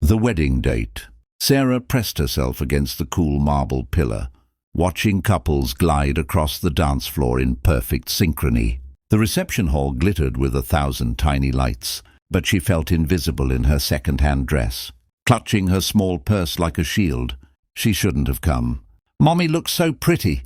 The wedding date. Sarah pressed herself against the cool marble pillar, watching couples glide across the dance floor in perfect synchrony. The reception hall glittered with 1,000 tiny lights, but she felt invisible in her second-hand dress. Clutching her small purse like a shield, she shouldn't have come. "Mommy looks so pretty."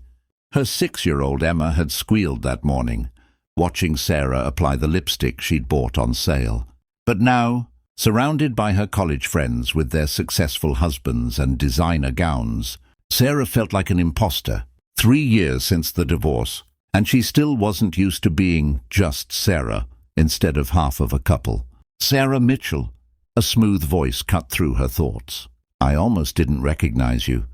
Her 6-year-old Emma had squealed that morning, watching Sarah apply the lipstick she'd bought on sale. But now, surrounded by her college friends with their successful husbands and designer gowns, Sarah felt like an imposter. 3 years since the divorce, and she still wasn't used to being just Sarah instead of half of a couple. "Sarah Mitchell," a smooth voice cut through her thoughts. "I almost didn't recognize you."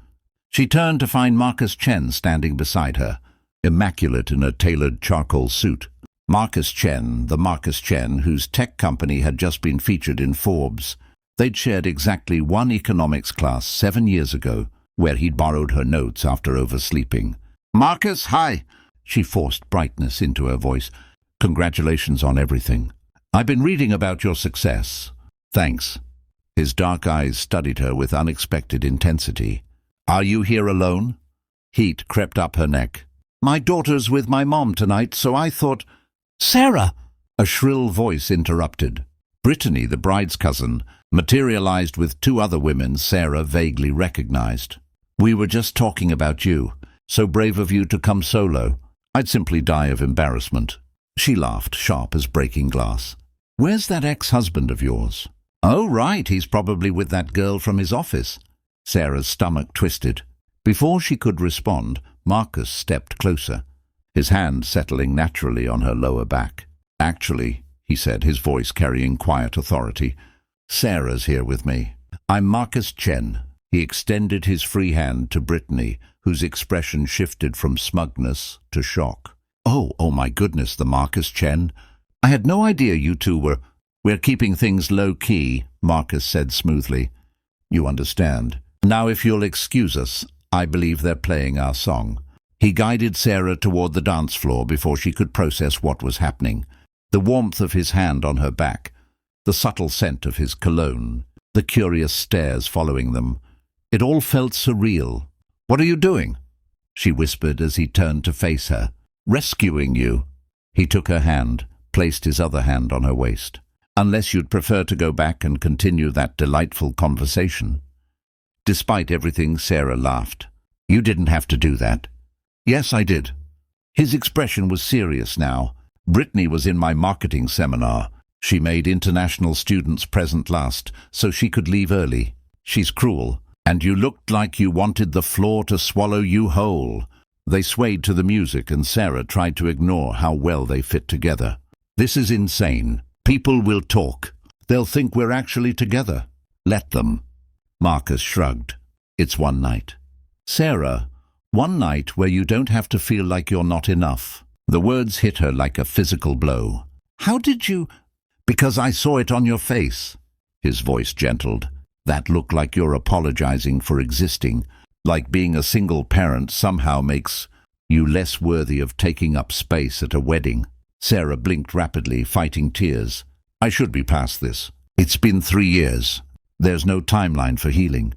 She turned to find Marcus Chen standing beside her, immaculate in a tailored charcoal suit. Marcus Chen, the Marcus Chen whose tech company had just been featured in Forbes. They'd shared exactly one economics class 7 years ago, where he'd borrowed her notes after oversleeping. "Marcus, hi!" She forced brightness into her voice. "Congratulations on everything. I've been reading about your success." "Thanks." His dark eyes studied her with unexpected intensity. "Are you here alone?" Heat crept up her neck. "My daughter's with my mom tonight, so I thought—" "Sarah!" A shrill voice interrupted. Brittany, the bride's cousin, materialized with 2 other women Sarah vaguely recognized. "We were just talking about you. So brave of you to come solo. I'd simply die of embarrassment." She laughed, sharp as breaking glass. "Where's that ex-husband of yours?" "Oh, right, he's probably with that girl from his office." Sarah's stomach twisted. Before she could respond, Marcus stepped closer, his hand settling naturally on her lower back. "Actually," he said, his voice carrying quiet authority, "Sarah's here with me. I'm Marcus Chen." He extended his free hand to Brittany, whose expression shifted from smugness to shock. Oh my goodness, the Marcus Chen. I had no idea you two were—" "We're keeping things low-key," Marcus said smoothly. "You understand. Now if you'll excuse us, I believe they're playing our song." He guided Sarah toward the dance floor before she could process what was happening. The warmth of his hand on her back, the subtle scent of his cologne, the curious stares following them. It all felt surreal. "What are you doing?" she whispered as he turned to face her. "Rescuing you." He took her hand, placed his other hand on her waist. "Unless you'd prefer to go back and continue that delightful conversation." Despite everything, Sarah laughed. "You didn't have to do that." "Yes, I did." His expression was serious now. "Brittany was in my marketing seminar. She made international students present last, so she could leave early. She's cruel. And you looked like you wanted the floor to swallow you whole." They swayed to the music, and Sarah tried to ignore how well they fit together. "This is insane. People will talk. They'll think we're actually together. Let them." Marcus shrugged. "It's one night." "Sarah, one night where you don't have to feel like you're not enough." The words hit her like a physical blow. "How did you—" "Because I saw it on your face." His voice gentled. "That look like you're apologizing for existing, like being a single parent somehow makes you less worthy of taking up space at a wedding." Sarah blinked rapidly, fighting tears. "I should be past this. It's been 3 years. There's no timeline for healing."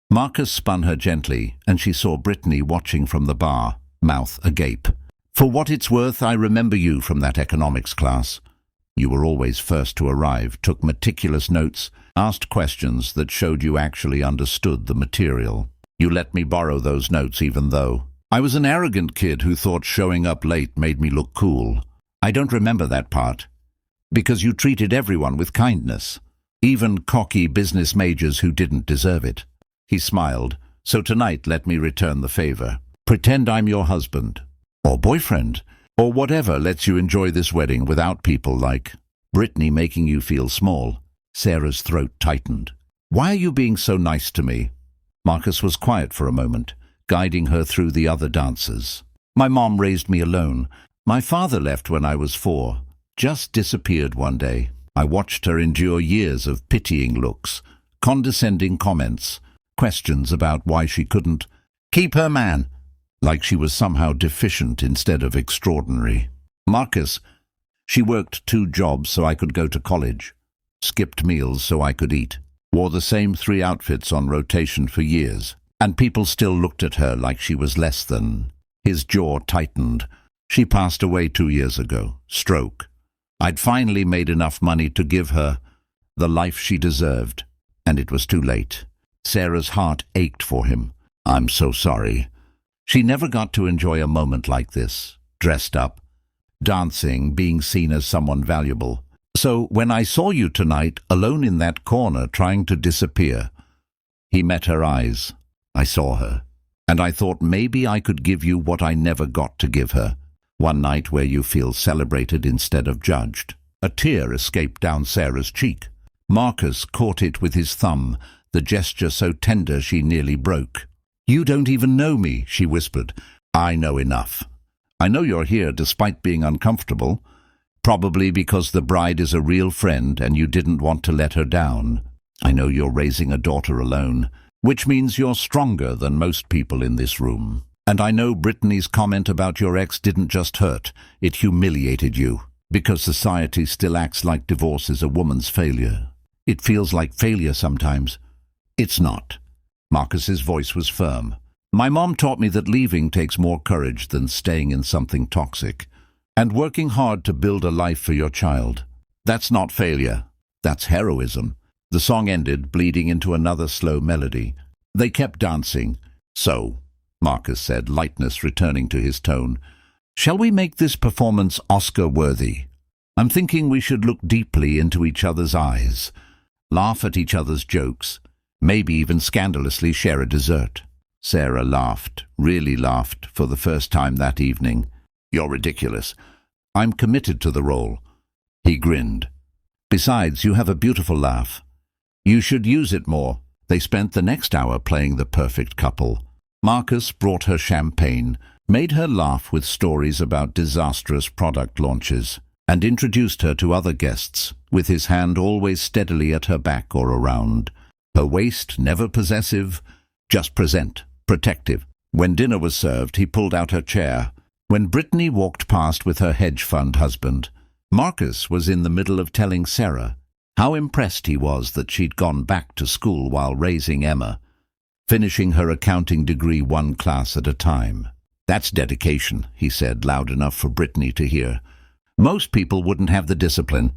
Marcus spun her gently, and she saw Brittany watching from the bar, mouth agape. "For what it's worth, I remember you from that economics class. You were always first to arrive, took meticulous notes, asked questions that showed you actually understood the material. You let me borrow those notes even though I was an arrogant kid who thought showing up late made me look cool. I don't remember that part. Because you treated everyone with kindness, even cocky business majors who didn't deserve it." He smiled. "So tonight let me return the favor. Pretend I'm your husband, or boyfriend, or whatever lets you enjoy this wedding without people like Brittany making you feel small." Sarah's throat tightened. "Why are you being so nice to me?" Marcus was quiet for a moment, guiding her through the other dancers. "My mom raised me alone. My father left when I was 4, just disappeared one day. I watched her endure years of pitying looks, condescending comments, questions about why she couldn't keep her man, like she was somehow deficient instead of extraordinary. Marcus, she worked 2 jobs so I could go to college, skipped meals so I could eat, wore the same 3 outfits on rotation for years, and people still looked at her like she was less than. His jaw tightened. She passed away 2 years ago. Stroke. I'd finally made enough money to give her the life she deserved, and it was too late. Sarah's heart ached for him. I'm so sorry. She never got to enjoy a moment like this, dressed up, dancing, being seen as someone valuable. So when I saw you tonight, alone in that corner, trying to disappear, he met her eyes. I saw her, and I thought maybe I could give you what I never got to give her. One night where you feel celebrated instead of judged. A tear escaped down Sarah's cheek. Marcus caught it with his thumb, the gesture so tender she nearly broke. You don't even know me, she whispered. I know enough. I know you're here despite being uncomfortable, probably because the bride is a real friend and you didn't want to let her down. I know you're raising a daughter alone, which means you're stronger than most people in this room. And I know Brittany's comment about your ex didn't just hurt, it humiliated you, because society still acts like divorce is a woman's failure. It feels like failure sometimes. It's not. Marcus's voice was firm. My mom taught me that leaving takes more courage than staying in something toxic, and working hard to build a life for your child. That's not failure. That's heroism. The song ended, bleeding into another slow melody. They kept dancing. So, Marcus said, lightness returning to his tone, shall we make this performance Oscar-worthy? I'm thinking we should look deeply into each other's eyes, laugh at each other's jokes, maybe even scandalously share a dessert. Sarah laughed, really laughed, for the first time that evening. You're ridiculous. I'm committed to the role. He grinned. Besides, you have a beautiful laugh. You should use it more. They spent the next hour playing the perfect couple. Marcus brought her champagne, made her laugh with stories about disastrous product launches, and introduced her to other guests, with his hand always steadily at her back or around. Her waist never possessive, just present, protective. When dinner was served, he pulled out her chair. When Brittany walked past with her hedge fund husband, Marcus was in the middle of telling Sarah how impressed he was that she'd gone back to school while raising Emma, finishing her accounting degree 1 class at a time. That's dedication, he said, loud enough for Brittany to hear. Most people wouldn't have the discipline.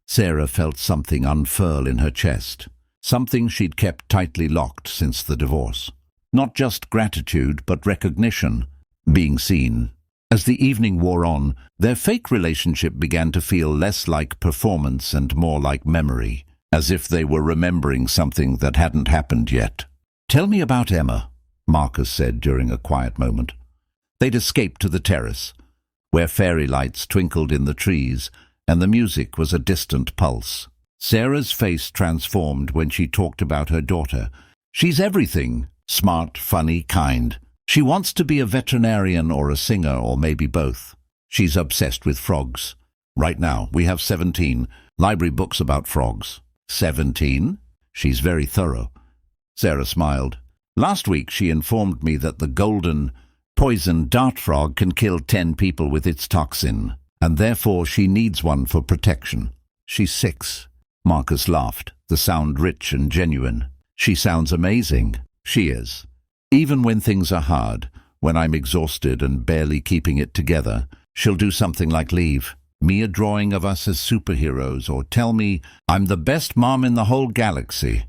Sarah felt something unfurl in her chest, something she'd kept tightly locked since the divorce. Not just gratitude, but recognition, being seen. As the evening wore on, their fake relationship began to feel less like performance and more like memory, as if they were remembering something that hadn't happened yet. Tell me about Emma, Marcus said during a quiet moment. They'd escaped to the terrace, where fairy lights twinkled in the trees, and the music was a distant pulse. Sarah's face transformed when she talked about her daughter. She's everything. Smart, funny, kind. She wants to be a veterinarian or a singer or maybe both. She's obsessed with frogs. Right now, we have 17 library books about frogs. 17? She's very thorough. Sarah smiled. Last week she informed me that the golden poison dart frog can kill 10 people with its toxin, and therefore she needs one for protection. She's 6. Marcus laughed, the sound rich and genuine. She sounds amazing. She is. Even when things are hard, when I'm exhausted and barely keeping it together, she'll do something like leave me a drawing of us as superheroes or tell me I'm the best mom in the whole galaxy.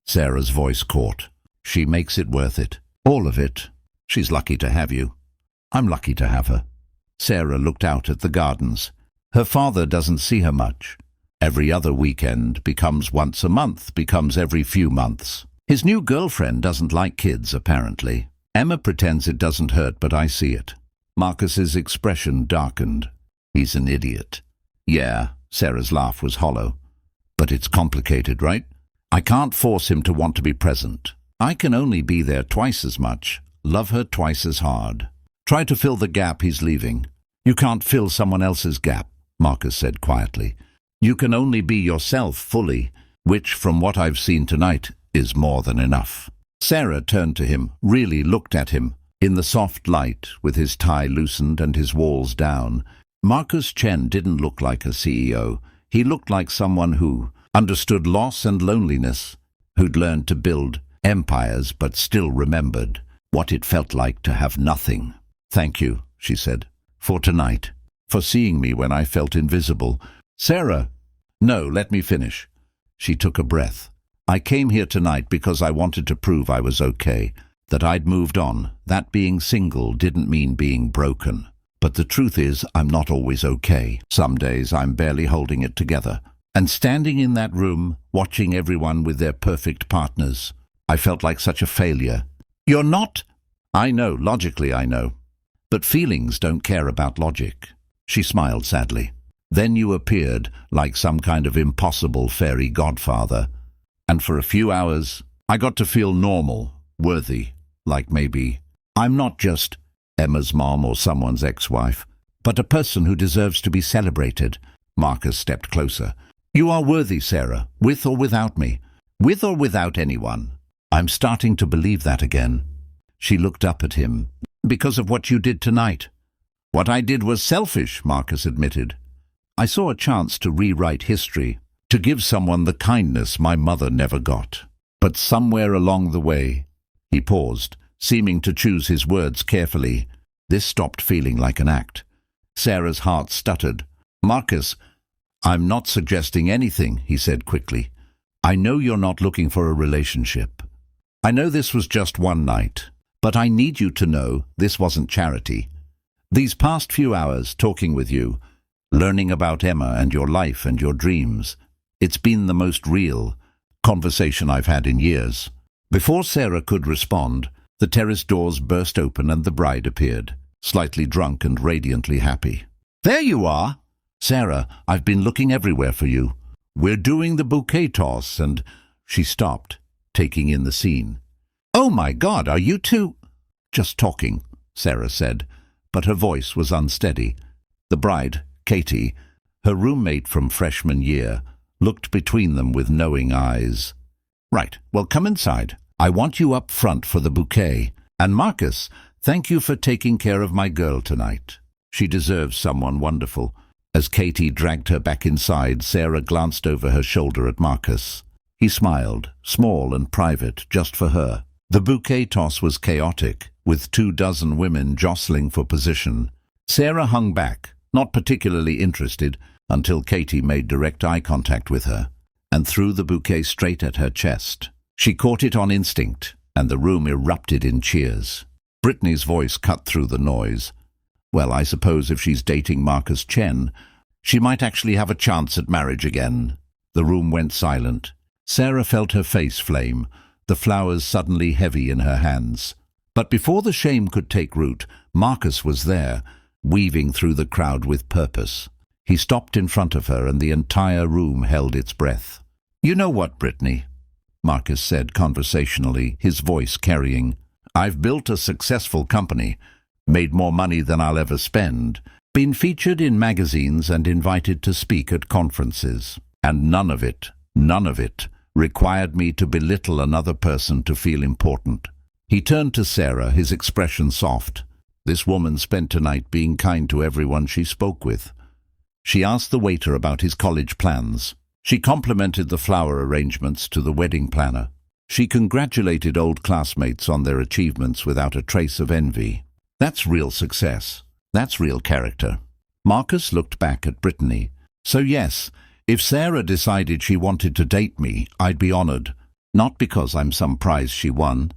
Sarah's voice caught. She makes it worth it. All of it. She's lucky to have you. I'm lucky to have her. Sarah looked out at the gardens. Her father doesn't see her much. Every other weekend becomes once a month, becomes every few months. His new girlfriend doesn't like kids, apparently. Emma pretends it doesn't hurt, but I see it. Marcus's expression darkened. He's an idiot. Yeah, Sarah's laugh was hollow. But it's complicated, right? I can't force him to want to be present. I can only be there twice as much, love her twice as hard. Try to fill the gap he's leaving. You can't fill someone else's gap, Marcus said quietly. You can only be yourself fully, which, from what I've seen tonight, is more than enough. Sarah turned to him, really looked at him. In the soft light, with his tie loosened and his walls down, Marcus Chen didn't look like a CEO. He looked like someone who understood loss and loneliness, who'd learned to build empires but still remembered what it felt like to have nothing. "Thank you," she said, "for tonight, for seeing me when I felt invisible." "Sarah!" "No, let me finish." She took a breath. "I came here tonight because I wanted to prove I was okay, that I'd moved on, that being single didn't mean being broken. But the truth is, I'm not always okay. Some days I'm barely holding it together. And standing in that room, watching everyone with their perfect partners, I felt like such a failure." "You're not—" "I know, logically I know. But feelings don't care about logic." She smiled sadly. "Then you appeared like some kind of impossible fairy godfather. And for a few hours, I got to feel normal, worthy, like maybe I'm not just Emma's mom or someone's ex-wife, but a person who deserves to be celebrated." Marcus stepped closer. "You are worthy, Sarah, with or without me, with or without anyone. I'm starting to believe that again." She looked up at him. "Because of what you did tonight." "What I did was selfish," Marcus admitted. "I saw a chance to rewrite history, to give someone the kindness my mother never got. But somewhere along the way—" He paused, seeming to choose his words carefully. This stopped feeling like an act. Sarah's heart stuttered. "Marcus, I'm not suggesting anything," he said quickly. "I know you're not looking for a relationship. I know this was just one night. But I need you to know this wasn't charity. These past few hours talking with you, learning about Emma and your life and your dreams, it's been the most real conversation I've had in years." Before Sarah could respond, the terrace doors burst open and the bride appeared, slightly drunk and radiantly happy. "There you are!" "Sarah, I've been looking everywhere for you. We're doing the bouquet toss and—" She stopped, taking in the scene. "Oh my God, are you two—" "Just talking," Sarah said, but her voice was unsteady. The bride, Katie, her roommate from freshman year, looked between them with knowing eyes. "Right, well, come inside. I want you up front for the bouquet. And Marcus, thank you for taking care of my girl tonight. She deserves someone wonderful." As Katie dragged her back inside, Sarah glanced over her shoulder at Marcus. He smiled, small and private, just for her. The bouquet toss was chaotic, with 24 women jostling for position. Sarah hung back, not particularly interested, until Katie made direct eye contact with her and threw the bouquet straight at her chest. She caught it on instinct, and the room erupted in cheers. Brittany's voice cut through the noise. "Well, I suppose if she's dating Marcus Chen, she might actually have a chance at marriage again." The room went silent. Sarah felt her face flame, the flowers suddenly heavy in her hands. But before the shame could take root, Marcus was there, weaving through the crowd with purpose. He stopped in front of her, and the entire room held its breath. "You know what, Brittany?" Marcus said conversationally, his voice carrying. "I've built a successful company, made more money than I'll ever spend, been featured in magazines and invited to speak at conferences. And none of it required me to belittle another person to feel important." He turned to Sarah, his expression soft. This woman spent tonight being kind to everyone she spoke with. She asked the waiter about his college plans. She complimented the flower arrangements to the wedding planner. She congratulated old classmates on their achievements without a trace of envy. That's real success. That's real character. Marcus looked back at Brittany. "So yes, if Sarah decided she wanted to date me, I'd be honored. Not because I'm some prize she won,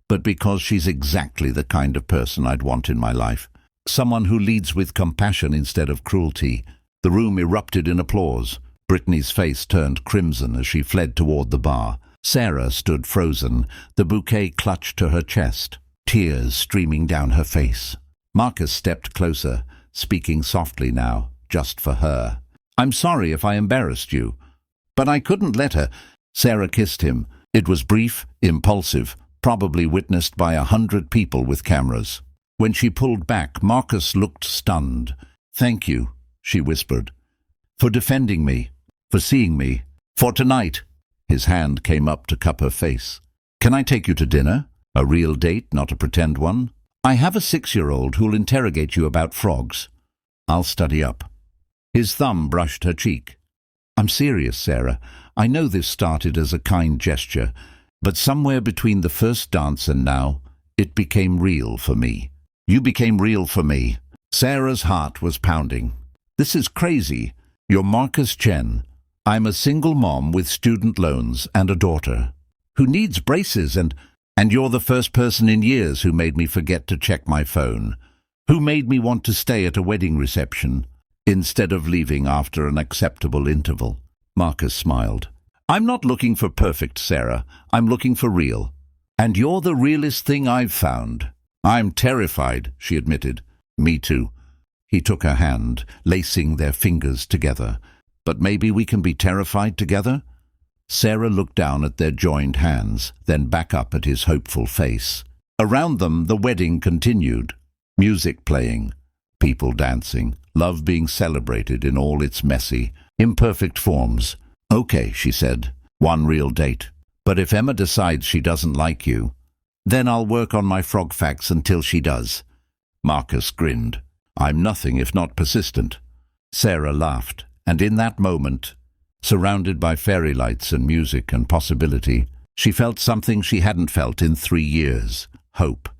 but because she's exactly the kind of person I'd want in my life. Someone who leads with compassion instead of cruelty." The room erupted in applause. Brittany's face turned crimson as she fled toward the bar. Sarah stood frozen, the bouquet clutched to her chest, tears streaming down her face. Marcus stepped closer, speaking softly now, just for her. "I'm sorry if I embarrassed you, but I couldn't let her." Sarah kissed him. It was brief, impulsive, probably witnessed by 100 people with cameras. When she pulled back, Marcus looked stunned. "Thank you," she whispered, "for defending me, for seeing me, for tonight." His hand came up to cup her face. "Can I take you to dinner? A real date, not a pretend one? I have a 6-year-old who'll interrogate you about frogs. I'll study up." His thumb brushed her cheek. "I'm serious, Sarah. I know this started as a kind gesture, But somewhere between the first dance and now, it became real for me. You became real for me. Sarah's heart was pounding. This is crazy. You're Marcus Chen. I'm a single mom with student loans and a daughter who needs braces, and you're the first person in years who made me forget to check my phone, who made me want to stay at a wedding reception instead of leaving after an acceptable interval. Marcus smiled. I'm not looking for perfect, Sarah. I'm looking for real. And you're the realest thing I've found. I'm terrified, she admitted. Me too. He took her hand, lacing their fingers together. But maybe we can be terrified together? Sarah looked down at their joined hands, then back up at his hopeful face. Around them, the wedding continued. Music playing, people dancing, love being celebrated in all its messy, imperfect forms. Okay, she said, one real date. But if Emma decides she doesn't like you, then I'll work on my frog facts until she does. Marcus grinned. I'm nothing if not persistent. Sarah laughed, and in that moment, surrounded by fairy lights and music and possibility, she felt something she hadn't felt in 3 years. Hope.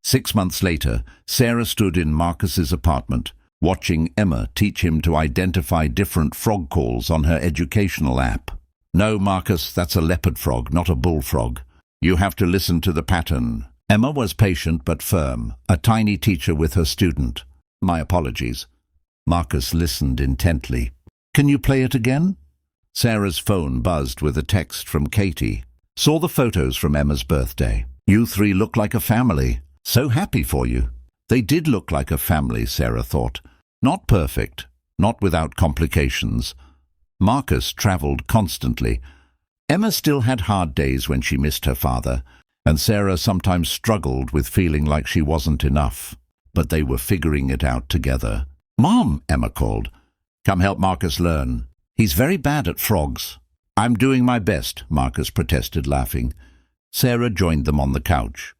6 months later, Sarah stood in Marcus's apartment, watching Emma teach him to identify different frog calls on her educational app. No, Marcus, that's a leopard frog, not a bullfrog. You have to listen to the pattern. Emma was patient but firm, a tiny teacher with her student. My apologies. Marcus listened intently. Can you play it again? Sarah's phone buzzed with a text from Katie. Saw the photos from Emma's birthday. You 3 look like a family. So happy for you. They did look like a family, Sarah thought. Not perfect, not without complications. Marcus traveled constantly. Emma still had hard days when she missed her father, and Sarah sometimes struggled with feeling like she wasn't enough. But they were figuring it out together. Mom, Emma called. Come help Marcus learn. He's very bad at frogs. I'm doing my best, Marcus protested, laughing. Sarah joined them on the couch,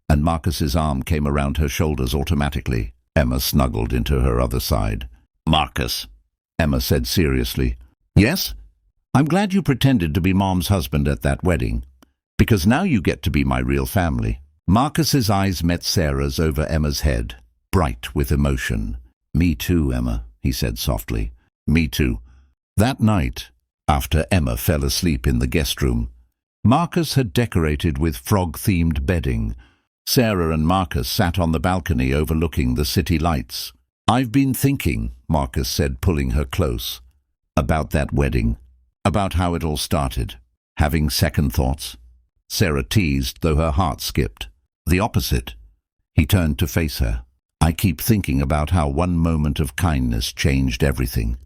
and Marcus's arm came around her shoulders automatically. Emma snuggled into her other side. Marcus, Emma said seriously. Yes? I'm glad you pretended to be Mom's husband at that wedding, because now you get to be my real family. Marcus's eyes met Sarah's over Emma's head, bright with emotion. Me too, Emma, he said softly. Me too. That night, after Emma fell asleep in the guest room, Marcus had decorated with frog-themed bedding. Sarah and Marcus sat on the balcony overlooking the city lights. I've been thinking, Marcus said, pulling her close, about that wedding, about how it all started. Having second thoughts? Sarah teased, though her heart skipped. The opposite. He turned to face her. I keep thinking about how one moment of kindness changed everything.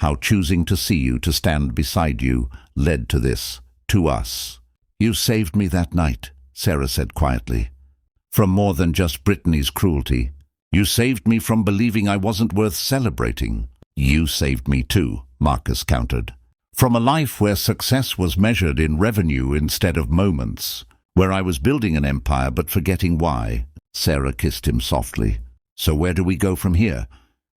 How choosing to see you, to stand beside you, led to this, to us. You saved me that night, Sarah said quietly. From more than just Brittany's cruelty. You saved me from believing I wasn't worth celebrating. You saved me too, Marcus countered. From a life where success was measured in revenue instead of moments, where I was building an empire but forgetting why. Sarah kissed him softly. So where do we go from here?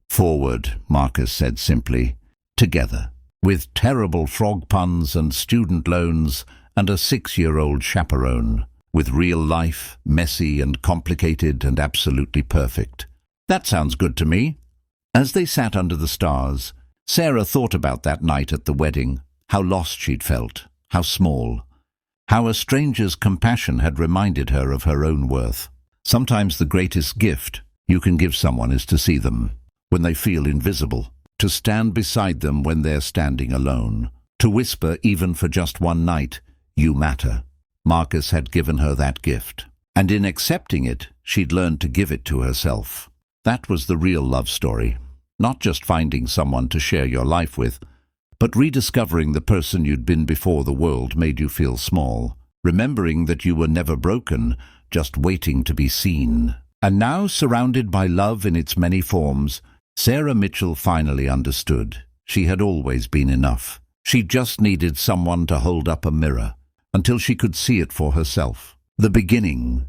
Forward, Marcus said simply. Together. With terrible frog puns and student loans and a 6-year-old chaperone. With real life, messy and complicated and absolutely perfect. That sounds good to me. As they sat under the stars, Sarah thought about that night at the wedding, how lost she'd felt, how small, how a stranger's compassion had reminded her of her own worth. Sometimes the greatest gift you can give someone is to see them when they feel invisible, to stand beside them when they're standing alone, to whisper even for just one night, you matter. Marcus had given her that gift, and in accepting it, she'd learned to give it to herself. That was the real love story. Not just finding someone to share your life with, but rediscovering the person you'd been before the world made you feel small, remembering that you were never broken, just waiting to be seen. And now, surrounded by love in its many forms, Sarah Mitchell finally understood. She had always been enough. She just needed someone to hold up a mirror, until she could see it for herself. The beginning,